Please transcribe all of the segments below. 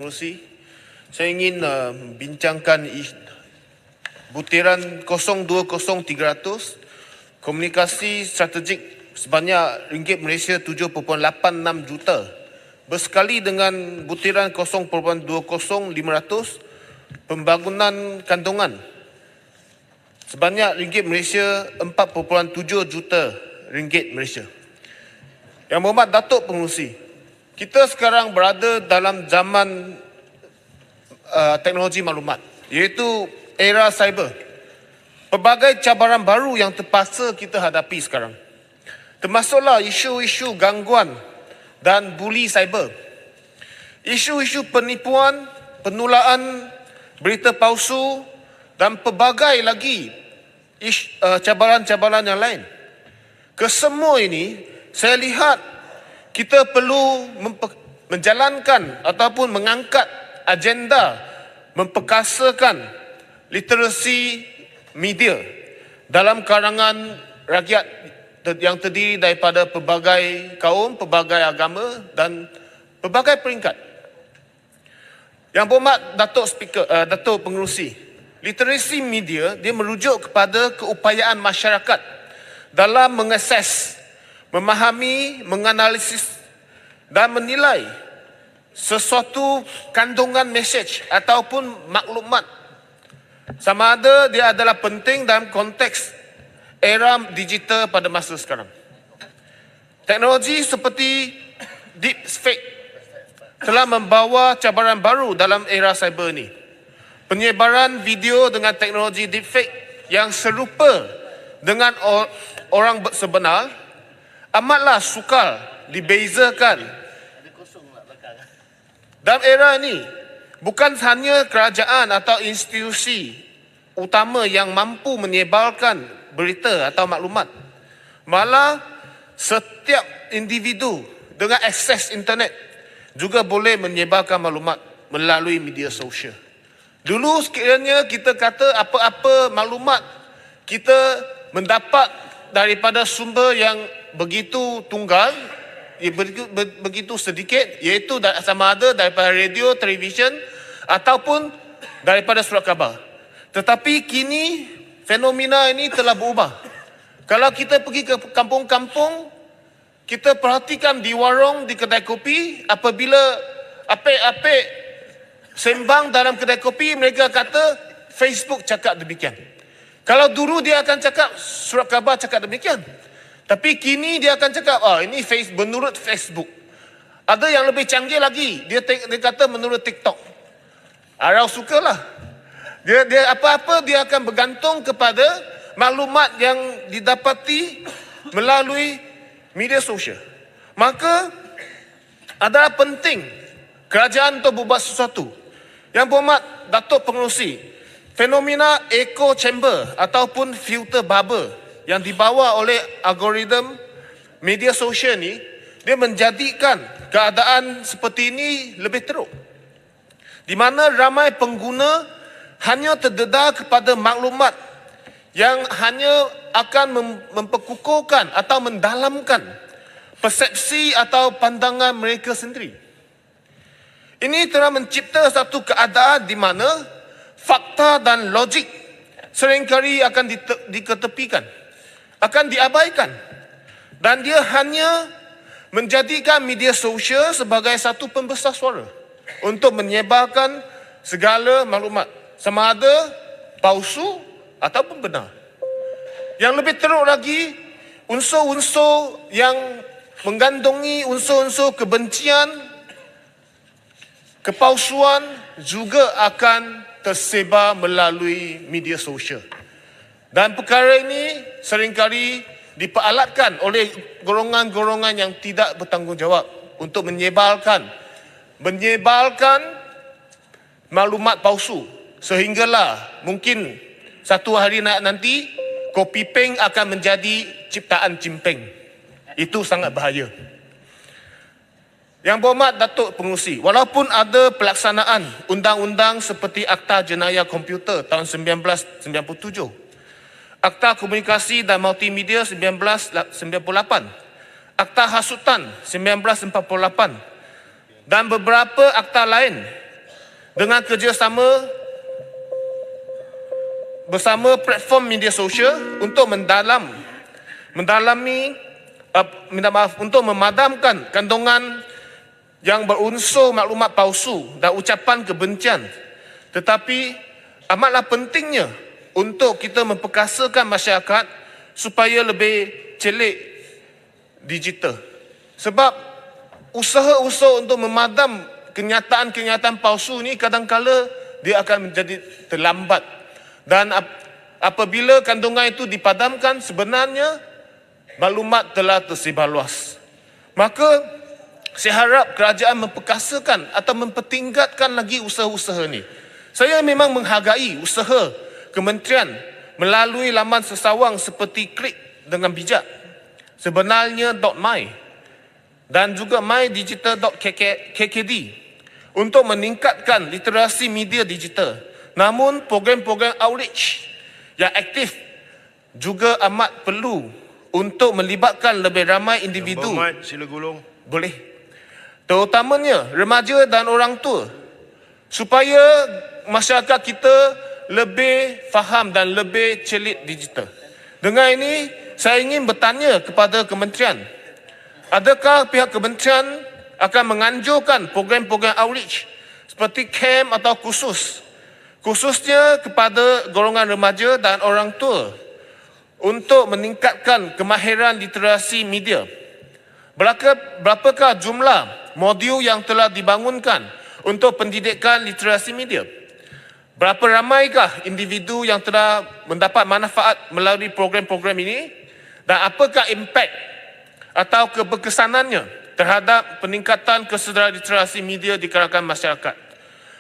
Pengerusi, saya ingin bincangkan butiran 020300 komunikasi strategik sebanyak ringgit Malaysia 7.86 juta bersekali dengan butiran 0.20500 pembangunan kandungan sebanyak ringgit Malaysia 4.7 juta ringgit Malaysia. Yang berhormat Datuk Pengerusi, kita sekarang berada dalam zaman teknologi maklumat, iaitu era cyber. Pelbagai cabaran baru yang terpaksa kita hadapi sekarang, termasuklah isu-isu gangguan dan buli cyber, isu-isu penipuan, penulaan berita palsu dan pelbagai lagi cabaran-cabaran yang lain. Kesemua ini saya lihat kita perlu menjalankan ataupun mengangkat agenda memperkasakan literasi media dalam kalangan rakyat yang terdiri daripada pelbagai kaum, pelbagai agama dan pelbagai peringkat. Yang berhormat Datuk Pengerusi, literasi media dia merujuk kepada keupayaan masyarakat dalam mengakses, memahami, menganalisis dan menilai sesuatu kandungan mesej ataupun maklumat, sama ada dia adalah penting dalam konteks era digital pada masa sekarang. Teknologi seperti deepfake telah membawa cabaran baru dalam era cyber ini. Penyebaran video dengan teknologi deepfake yang serupa dengan orang sebenar amatlah sukar dibezakan. Dalam era ini, bukan hanya kerajaan atau institusi utama yang mampu menyebarkan berita atau maklumat, malah setiap individu dengan akses internet juga boleh menyebarkan maklumat melalui media sosial. Dulu sekiranya kita kata apa-apa maklumat kita mendapat daripada sumber yang begitu tunggal, begitu sedikit, iaitu sama ada daripada radio, televisyen ataupun daripada surat khabar. Tetapi kini fenomena ini telah berubah. Kalau kita pergi ke kampung-kampung, kita perhatikan di warung, di kedai kopi, apabila apik-apik sembang dalam kedai kopi, mereka kata Facebook cakap demikian. Kalau dulu dia akan cakap surat khabar cakap demikian. Tapi kini dia akan cakap, ini menurut Facebook. Ada yang lebih canggih lagi, dia kata menurut TikTok. Arau sukalah. Dia apa-apa dia akan bergantung kepada maklumat yang didapati melalui media sosial. Maka adalah penting kerajaan untuk berbuat sesuatu. Yang berhormat Datuk Pengerusi, fenomena echo chamber ataupun filter bubble yang dibawa oleh algoritma media sosial ni, dia menjadikan keadaan seperti ini lebih teruk, di mana ramai pengguna hanya terdedah kepada maklumat yang hanya akan memperkukuhkan atau mendalamkan persepsi atau pandangan mereka sendiri. Ini telah mencipta satu keadaan di mana fakta dan logik seringkali akan diketepikan, akan diabaikan, dan dia hanya menjadikan media sosial sebagai satu pembesar suara untuk menyebarkan segala maklumat, sama ada palsu ataupun benar. Yang lebih teruk lagi, unsur-unsur yang mengandungi unsur-unsur kebencian, kepalsuan juga akan tersebar melalui media sosial. Dan perkara ini seringkali diperalatkan oleh golongan-golongan yang tidak bertanggungjawab untuk menyebarkan maklumat palsu, sehinggalah mungkin satu hari nanti kopi peng akan menjadi ciptaan cimpeng. Itu sangat bahaya. Yang berhormat Datuk Pengerusi, walaupun ada pelaksanaan undang-undang seperti Akta Jenayah Komputer tahun 1997, Akta Komunikasi dan Multimedia 1998, Akta Hasutan 1948 dan beberapa akta lain dengan kerjasama bersama platform media sosial untuk untuk memadamkan kandungan yang berunsur maklumat palsu dan ucapan kebencian. Tetapi amatlah pentingnya untuk kita memperkasakan masyarakat supaya lebih celik digital. Sebab usaha-usaha untuk memadam kenyataan-kenyataan palsu ni kadang-kala dia akan menjadi terlambat. Dan apabila kandungan itu dipadamkan, sebenarnya maklumat telah tersebar luas. Maka saya harap kerajaan memperkasakan atau mempertingkatkan lagi usaha-usaha ni. Saya memang menghargai usaha kementerian melalui laman sesawang seperti Klik dengan bijak, sebenarnya .my dan juga mydigital.kkd untuk meningkatkan literasi media digital. Namun program-program outreach yang aktif juga amat perlu untuk melibatkan lebih ramai individu. Sila gulung. Boleh. Terutamanya remaja dan orang tua, supaya masyarakat kita lebih faham dan lebih celik digital. Dengan ini, saya ingin bertanya kepada kementerian, adakah pihak kementerian akan menganjurkan program-program outreach seperti camp atau khususnya kepada golongan remaja dan orang tua untuk meningkatkan kemahiran literasi media? Berapakah jumlah modul yang telah dibangunkan untuk pendidikan literasi media? Berapa ramaikah individu yang telah mendapat manfaat melalui program-program ini? Dan apakah impak atau keberkesanannya terhadap peningkatan kesedaran literasi media di kalangan masyarakat?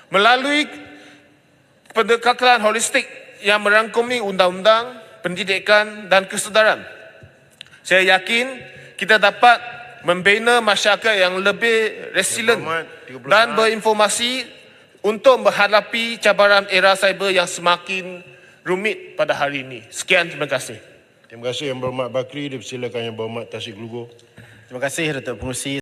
Melalui pendekatan holistik yang merangkumi undang-undang, pendidikan dan kesedaran, saya yakin kita dapat membina masyarakat yang lebih resilient dan berinformasi untuk menghadapi cabaran era cyber yang semakin rumit pada hari ini. Sekian, terima kasih. Terima kasih Yang Berhormat Bakri. Dipersilakan Yang Berhormat Tasik Lugo. Terima kasih Datuk Pengerusi.